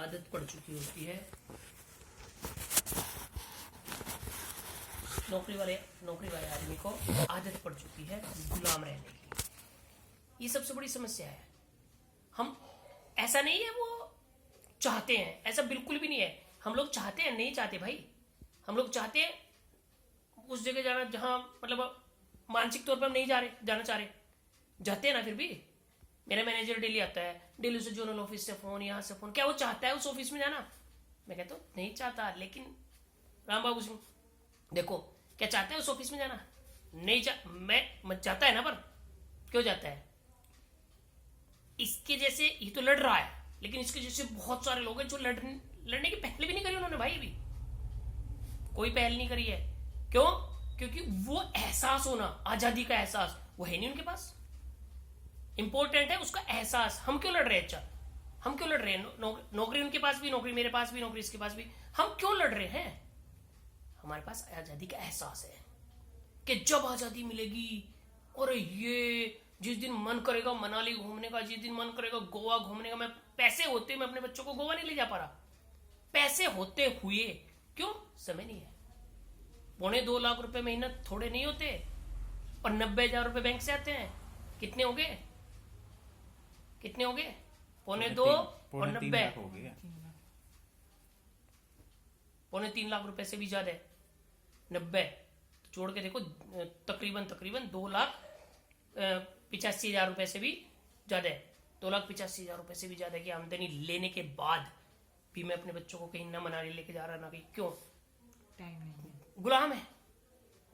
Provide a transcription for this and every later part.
आदत पड़ चुकी होती है नौकरी वाले आदमी को आदत पड़ चुकी है गुलाम रहने की। ये सबसे बड़ी समस्या है। हम ऐसा नहीं है वो चाहते हैं, ऐसा बिल्कुल भी नहीं है। हम लोग चाहते हैं, नहीं चाहते भाई। हम लोग चाहते हैं उस जगह जाना जहां मतलब मानसिक तौर पर हम नहीं जाना चाह रहे, जाते हैं ना। फिर भी मेरा मैनेजर डेली आता है, डेली से जोनल ऑफिस से फोन, यहाँ से फोन। क्या वो चाहता है उस ऑफिस में जाना? मैं कहता हूँ नहीं चाहता। लेकिन राम बाबू सिंह देखो, क्या चाहता है उस ऑफिस में जाना? नहीं मैं चाहता है ना, पर क्यों जाता है? इसके जैसे ये तो लड़ रहा है, लेकिन इसके जैसे बहुत सारे लोग हैं जो लड़ने की पहल भी नहीं करी उन्होंने भाई। अभी कोई पहल नहीं करी है। क्यों? क्योंकि वो एहसास होना, आजादी का एहसास, वो है नहीं उनके पास। इंपॉर्टेंट है उसका एहसास। हम क्यों लड़ रहे हैं? अच्छा, हम क्यों लड़ रहे हैं? नौकरी उनके पास भी, नौकरी मेरे पास भी, नौकरी इसके पास भी। हम क्यों लड़ रहे हैं? हमारे पास आजादी का एहसास है कि जब आजादी मिलेगी, और ये जिस दिन मन करेगा मनाली घूमने का, जिस दिन मन करेगा गोवा घूमने का। मैं पैसे होते मैं अपने बच्चों को गोवा नहीं ले जा पा रहा। पैसे होते हुए क्यों? समय नहीं है। 2.25 लाख रुपए महीना थोड़े नहीं होते, और 90,000 रुपए बैंक से आते हैं। कितने हो गए? कितने हो गए? 2.25 और 90, 3.25 लाख रुपए से भी ज्यादा है। 90 तो जोड़ के देखो, तकरीबन 2,85,000 रुपए से भी ज्यादा है। 2,85,000 रुपए से भी ज्यादा की आमदनी लेने के बाद भी मैं अपने बच्चों को कहीं ना मनाली लेके जा रहा ना कहीं। क्यों? टाइम नहीं। गुलाम है,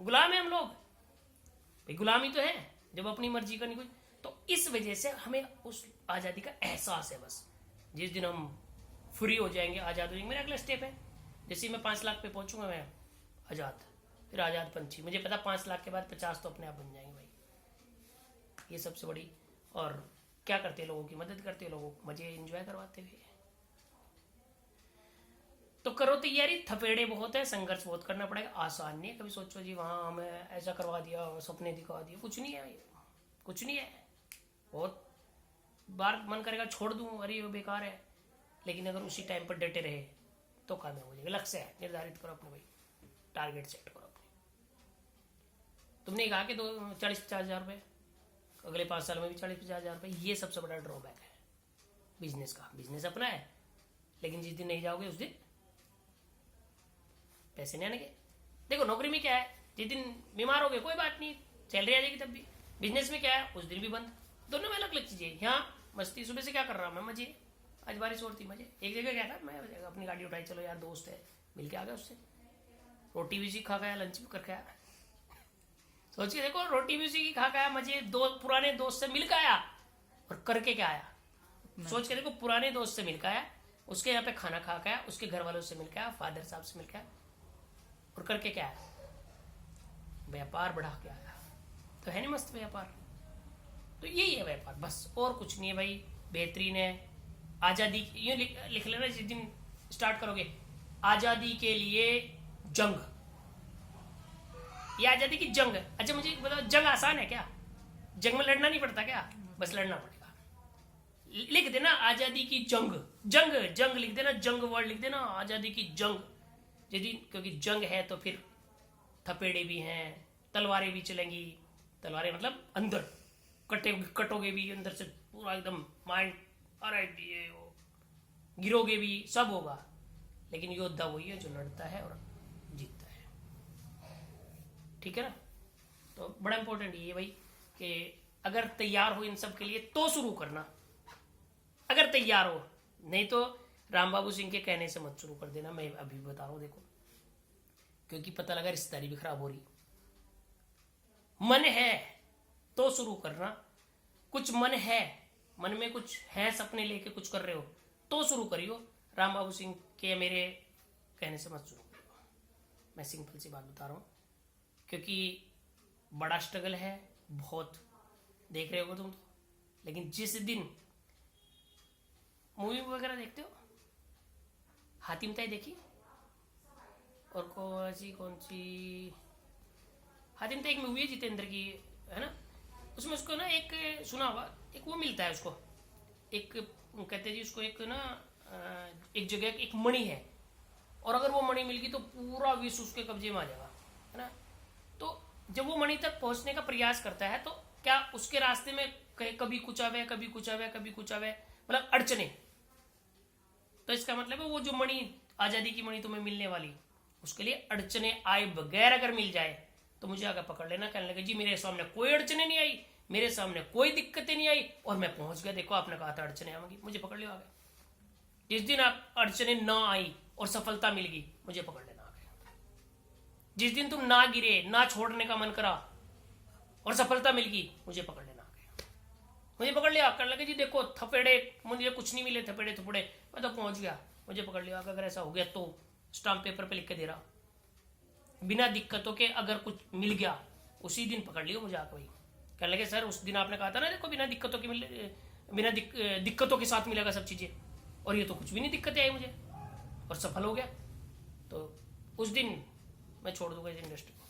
गुलाम है हम लोग भाई। गुलामी तो है जब अपनी मर्जी करनी कोई। तो इस वजह से हमें उस आजादी का एहसास है। बस जिस दिन हम फ्री हो जाएंगे, आजाद हो जाएंगे, मेरा अगला स्टेप है। जैसे मैं 5 लाख पे पहुंचूंगा, मैं आजाद, फिर आजाद पंछी। मुझे पता 5 लाख के बाद 50 तो अपने आप बन जाएंगे भाई। ये सबसे बड़ी। और क्या करते हैं? लोगों की मदद करते हैं, लोगों को मजे एंजॉय करवाते हुए। तो करो तैयारी। थपेड़े बहुत है, संघर्ष बहुत करना पड़ेगा। आसान नहीं है। कभी सोचो जी वहां हमें ऐसा करवा दिया, सपने दिखा दिए। कुछ नहीं है, कुछ नहीं है। बहुत बार मन करेगा छोड़ दूं, अरे वो बेकार है। लेकिन अगर उसी टाइम पर डटे रहे तो कामयाब हो जाएगा। लक्ष्य है, निर्धारित करो अपने भाई, टारगेट सेट करो अपने। तुमने कहा कि 40-50 हजार रुपए अगले 5 साल में भी 40-50 हजार रुपए। ये सबसे बड़ा ड्रॉबैक है बिजनेस का। बिजनेस अपना है, लेकिन जिस दिन नहीं जाओगे उस दिन पैसे नहीं आने। देखो नौकरी में क्या है, जिस दिन बीमार हो गए कोई बात नहीं, सैलरी आ जाएगी तब भी। बिजनेस में क्या है, उस दिन भी बंद। दोनों में अलग अलग चीजें। यहाँ मस्ती, सुबह से क्या कर रहा हूँ मैं? मजे। आज बारिश और थी, मजे। एक जगह गया था मैं, अपनी गाड़ी उठाई, चलो यार दोस्त है, मिल के आ गया उससे। रोटी भी खा गया, लंच भी करके आया। सोच के देखो, रोटी भी खा गया, मजे। दो पुराने दोस्त से मिल के आया, और करके क्या आया? सोच के देखो, पुराने दोस्त से मिल के आया, उसके यहाँ पे खाना खा के आया, उसके घर वालों से मिल के आया, फादर साहब से मिल के आया, और करके क्या आया? व्यापार बढ़ा के आया। तो है नहीं मस्त व्यापार? तो यही है व्यापार, बस और कुछ नहीं है भाई। बेहतरीन है। आजादी यूं लिख लेना जिस दिन स्टार्ट करोगे, आजादी के लिए जंग। ये आजादी की जंग है। अच्छा मुझे बताओ, जंग आसान है क्या? जंग में लड़ना नहीं पड़ता क्या? बस लड़ना पड़ेगा। लिख देना आजादी की जंग। जंग जंग लिख देना, जंग वर्ड लिख देना, आजादी की जंग। यदि क्योंकि जंग है तो फिर थपेड़े भी हैं, तलवारें भी चलेंगी। तलवारें मतलब अंदर कटोगे भी अंदर से पूरा एकदम माइंड, अरे ये वो, गिरोगे भी, सब होगा। लेकिन योद्धा वही है जो लड़ता है और जीतता है। ठीक है ना? तो बड़ा इंपॉर्टेंट ये भाई कि अगर तैयार हो इन सब के लिए तो शुरू करना। अगर तैयार हो, नहीं तो राम बाबू सिंह के कहने से मत शुरू कर देना। मैं अभी बता रहा हूं देखो, क्योंकि पता लगा रिश्तेदारी भी खराब हो रही। मन है तो शुरू करना। कुछ मन है, मन में कुछ है, सपने लेके कुछ कर रहे हो तो शुरू करियो। राम बाबू सिंह के मेरे कहने से मत शुरू करियो। मैं सिंपल सी बात बता रहा हूं, क्योंकि बड़ा स्ट्रगल है बहुत, देख रहे हो तुम तो। लेकिन जिस दिन मूवी वगैरह देखते हो, हातिम ताई देखी? और कौन सी हातिम ताई एक मूवी है जितेंद्र की, है ना? उसमें उसको ना एक सुना होगा, एक वो मिलता है उसको, एक कहते जी उसको, एक ना एक जगह एक मणि है, और अगर वो मणि मिल गई तो पूरा विश्व उसके कब्जे में आ जाएगा, है ना। तो जब वो मणि तक पहुंचने का प्रयास करता है तो क्या उसके रास्ते में कभी कुछ आवे, कभी कुछ आवे, कभी कुछ आवे, मतलब अड़चने। तो इसका मतलब है वो जो मणि, आजादी की मणि तुम्हें मिलने वाली, उसके लिए अड़चने आए बगैर अगर मिल जाए तो मुझे आगे पकड़ लेना। कहने लगे जी मेरे सामने कोई अड़चने नहीं आई, मेरे सामने कोई दिक्कतें नहीं आई, और मैं पहुंच गया। देखो आपने कहा था अड़चने आएंगी, मुझे पकड़ लियो आगे। जिस दिन आप अड़चने ना आई और सफलता मिल गई, मुझे पकड़ लेना आगे। जिस दिन तुम ना गिरे, ना छोड़ने का मन करा और सफलता मिल गई, मुझे पकड़ लेना आगे। मुझे पकड़ लिया, कर लगे जी देखो थपेड़े, मुझे कुछ नहीं मिले, थपेड़े थपेड़े, मैं तो पहुंच गया, मुझे पकड़ लिया। अगर ऐसा हो गया तो स्टाम्प पेपर पे लिख के दे रहा, बिना दिक्कतों के अगर कुछ मिल गया उसी दिन पकड़ लियो मुझे आके। भाई कहने लगे सर उस दिन आपने कहा था ना देखो बिना दिक्कतों के बिना दिक्कतों के साथ मिलेगा सब चीज़ें, और ये तो कुछ भी नहीं दिक्कतें आई मुझे और सफल हो गया। तो उस दिन मैं छोड़ दूंगा इस इंडस्ट्री को,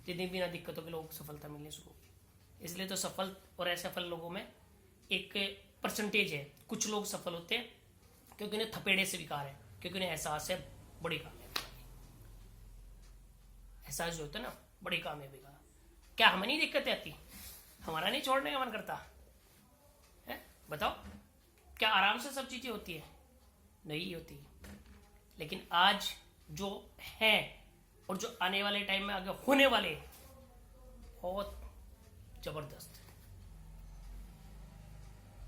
जिस दिन बिना दिक्कतों के लोग सफलता मिलने शुरू होगी। इसलिए तो सफल और असफल लोगों में एक परसेंटेज है। कुछ लोग सफल होते हैं क्योंकि उन्हें थपेड़े से विकार है, क्योंकि उन्हें एहसास है बड़ी कामयाबी, एहसास जो होता है ना बड़ी कामयाबी का। क्या हमें नहीं दिक्कतें आती? हमारा नहीं छोड़ने का मन करता है? बताओ, क्या आराम से सब चीजें होती है? नहीं होती। लेकिन आज जो है और जो आने वाले टाइम में आगे होने वाले, बहुत जबरदस्त।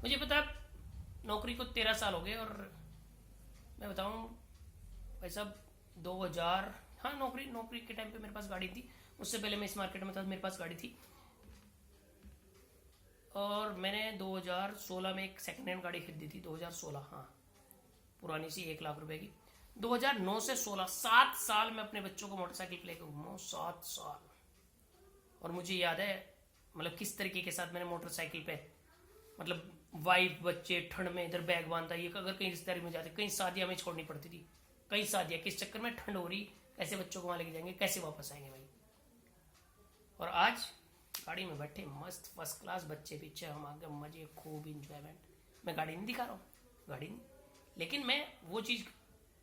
मुझे पता है नौकरी को 13 साल हो गए, और मैं बताऊं भाई साहब 2000, हाँ नौकरी के टाइम पे मेरे पास गाड़ी थी। उससे पहले मैं इस मार्केट में था, मेरे पास गाड़ी थी। और मैंने 2016 में एक सेकंड हैंड गाड़ी खरीदी थी। 2016, हाँ, पुरानी सी 1 लाख रुपए की। 2009 से 16, 7 साल में अपने बच्चों को मोटरसाइकिल पे लेकर घूमा हूँ, 7 साल। और मुझे याद है मतलब किस तरीके के साथ मैंने मोटरसाइकिल पे, मतलब वाइफ बच्चे ठंड में इधर बैग बांधता, ये अगर कहीं रिश्तेदारी में जाते, कहीं शादियां में छोड़नी पड़ती थी, कई शादियां, किस चक्कर में ठंड हो रही, कैसे बच्चों को वहां लेके जाएंगे, कैसे वापस आएंगे भाई। और आज गाड़ी में बैठे मस्त फर्स्ट क्लास, बच्चे पीछे, हम आगे, मजे, खूब इंजॉयमेंट। मैं गाड़ी नहीं दिखा रहा हूँ, गाड़ी नहीं, लेकिन मैं वो चीज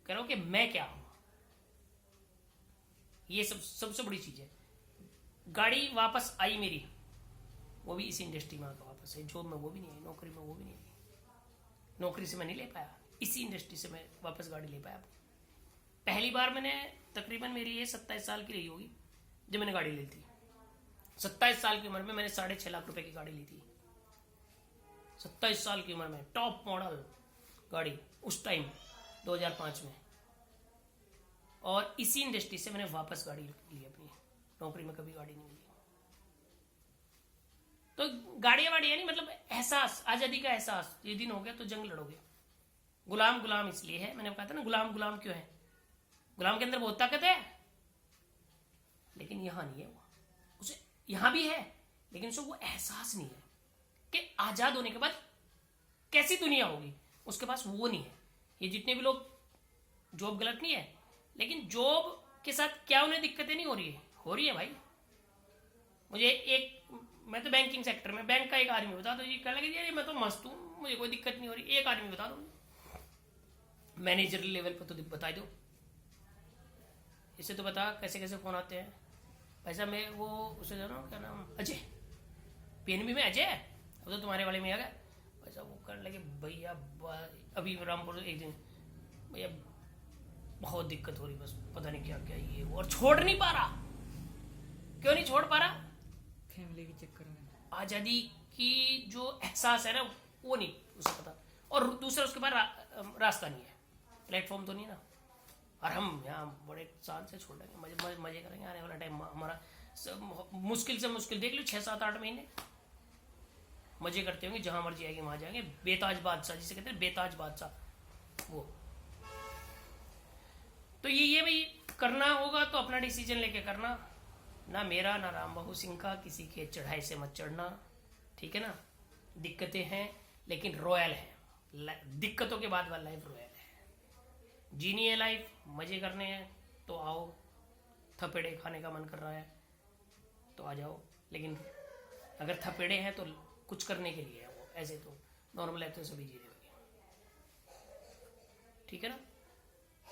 कह रहा हूँ कि मैं क्या हूँ। ये सबसे बड़ी चीज है। गाड़ी वापस आई मेरी, वो भी इसी इंडस्ट्री में आकर वापस आई। जॉब में वो भी नहीं आई, नौकरी में वो भी नहीं आई, नौकरी से मैं नहीं ले पाया, इसी इंडस्ट्री से मैं वापस गाड़ी ले पाया। पहली बार मैंने तकरीबन, मेरी ये 27 साल की रही होगी जब मैंने गाड़ी ली थी। 27 साल की उम्र में मैंने 6.5 लाख रुपए की गाड़ी ली थी। 27 साल की उम्र में टॉप मॉडल गाड़ी, उस टाइम 2005 में। और इसी इंडस्ट्री से मैंने वापस गाड़ी ली अपनी, नौकरी में कभी गाड़ी नहीं मिली। तो गाड़ियां वाड़ियां नहीं, मतलब एहसास, आजादी का एहसास। ये दिन हो गया तो जंग लड़ोगे। गुलाम गुलाम इसलिए है, मैंने कहा था ना गुलाम गुलाम क्यों है। गुलाम के अंदर बहुत ताकत है, लेकिन यहां नहीं है वो। उसे यहां भी है, लेकिन उसे वो एहसास नहीं है कि आजाद होने के बाद कैसी दुनिया होगी, उसके पास वो नहीं है। ये जितने भी लोग, जॉब गलत नहीं है, लेकिन जॉब के साथ क्या उन्हें दिक्कतें नहीं हो रही है? हो रही है भाई। मुझे एक, मैं तो बैंकिंग सेक्टर में, बैंक का एक आदमी बता दो, ये कहने लगे मैं तो मस्त हूँ, मुझे कोई दिक्कत नहीं हो रही। एक आदमी बता दो मैनेजर लेवल पर, तो बता दो। इसे तो बता कैसे कैसे फोन आते हैं। ऐसा मैं वो उसे जाना, क्या नाम, अजय, पीएनबी में अजय, अब तो तुम्हारे वाले में आ गया। ऐसा वो करने लगे भैया, अभी रामपुर एक दिन, भैया बहुत दिक्कत हो रही, बस पता नहीं क्या क्या ये वो, और छोड़ नहीं पा रहा। क्यों नहीं छोड़ पा रहा? फैमिली के चक्कर में, आजादी की जो एहसास है ना वो नहीं उसे पता। और दूसरा उसके बाद रास्ता नहीं है, प्लेटफॉर्म तो नहीं है ना। और हम यहाँ बड़े शान से छोड़ देंगे, मजे करेंगे। आने वाला टाइम हमारा मुश्किल से मुश्किल देख लो 6-7-8 महीने मजे करते होंगे, जहां मर्जी आएंगे वहां जाएंगे। बेताज बादशाह जिसे कहते हैं, बेताज बादशाह वो। तो ये भाई करना होगा तो अपना डिसीजन लेके करना, ना मेरा ना राम बहू सिंह का। किसी के चढ़ाई से मत चढ़ना, ठीक है ना। दिक्कतें हैं लेकिन रॉयल है। दिक्कतों के बाद वाला लाइफ रॉयल है। जीनी है लाइफ, मजे करने हैं तो आओ। थपेड़े खाने का मन कर रहा है तो आ जाओ, लेकिन अगर थपेड़े हैं तो कुछ करने के लिए है वो। ऐसे तो नॉर्मल लाइफ तो सभी जी रहे, ठीक है ना।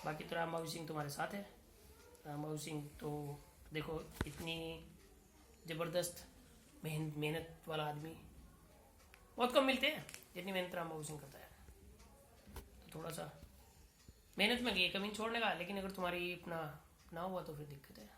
बाकी तो रामबाबू सिंह तुम्हारे साथ है। रामबाबू सिंह तो देखो इतनी ज़बरदस्त मेहनत वाला आदमी बहुत कम मिलते हैं जितनी मेहनत रामबाबू सिंह करता है। तो थोड़ा सा मेहनत में गई कमी छोड़ने का, लेकिन अगर तुम्हारी अपना ना हुआ तो फिर दिक्कत है।